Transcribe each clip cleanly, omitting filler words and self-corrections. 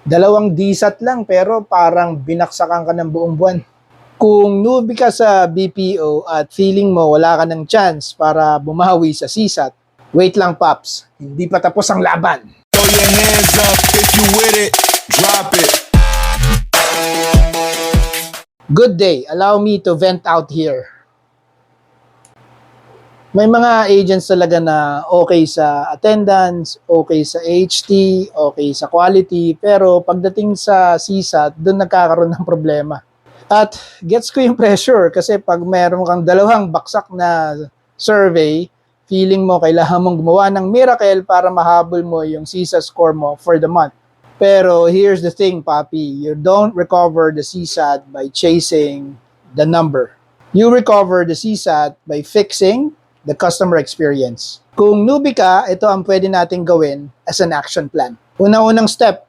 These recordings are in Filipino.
Dalawang DSAT lang pero parang binaksakan ka ng buong buwan. Kung newbie ka sa BPO at feeling mo wala ka ng chance para bumawi sa CSAT, wait lang Paps, hindi pa tapos ang laban. Throw your hands up if you with it, drop it. Good day, allow me to vent out here. May mga agents talaga na okay sa attendance, okay sa HT, okay sa quality, pero pagdating sa CSAT, doon nagkakaroon ng problema. At gets ko yung pressure kasi pag meron kang dalawang baksak na survey, feeling mo kailangan mong gumawa ng miracle para mahabol mo yung CSAT score mo for the month. Pero here's the thing, Papi, you don't recover the CSAT by chasing the number. You recover the CSAT by fixing the customer experience. Kung newbie ka, ito ang pwede nating gawin as an action plan. Unang-unang step,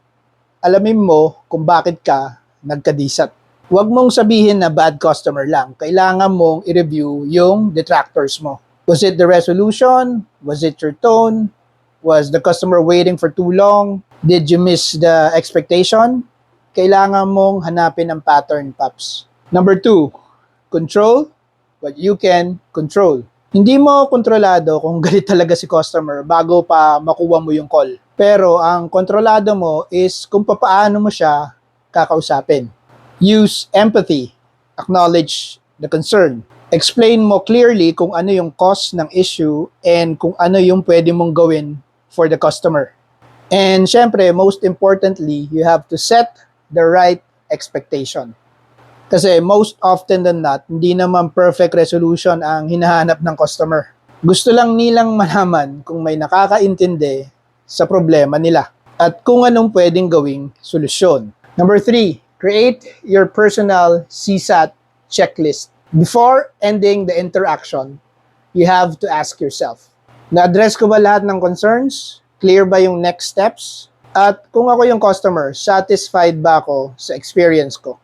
alamin mo kung bakit ka nagka-DSAT. Huwag mong sabihin na bad customer lang. Kailangan mong i-review yung detractors mo. Was it the resolution? Was it your tone? Was the customer waiting for too long? Did you miss the expectation? Kailangan mong hanapin ang pattern, Paps. Number 2, control what you can control. Hindi mo kontrolado kung galit talaga si customer bago pa makuha mo yung call. Pero ang kontrolado mo is kung paano mo siya kakausapin. Use empathy. Acknowledge the concern. Explain mo clearly kung ano yung cause ng issue and kung ano yung pwede mong gawin for the customer. And syempre, most importantly, you have to set the right expectation. Kasi most often than not, hindi naman perfect resolution ang hinahanap ng customer. Gusto lang nilang malaman kung may nakakaintindi sa problema nila at kung anong pwedeng gawing solusyon. Number 3, create your personal CSAT checklist. Before ending the interaction, you have to ask yourself, na-address ko ba lahat ng concerns? Clear ba yung next steps? At kung ako yung customer, satisfied ba ako sa experience ko?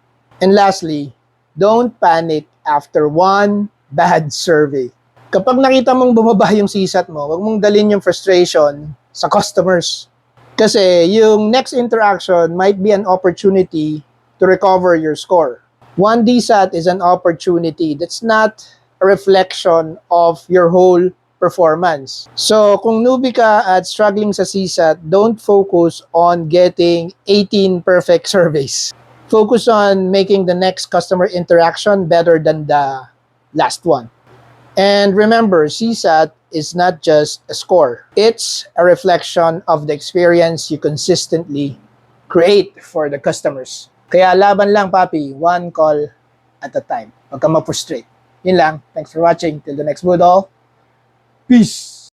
And lastly, don't panic after one bad survey. Kapag nakita mong bumaba yung CSAT mo, huwag mong dalhin yung frustration sa customers. Kasi yung next interaction might be an opportunity to recover your score. One DSAT is an opportunity that's not a reflection of your whole performance. So kung newbie ka at struggling sa CSAT, don't focus on getting 18 perfect surveys. Focus on making the next customer interaction better than the last one. And remember, CSAT is not just a score. It's a reflection of the experience you consistently create for the customers. Kaya laban lang, Papi. One call at a time. Huwag ka ma-frustrate. Yun lang. Thanks for watching. Till the next Budol. Peace!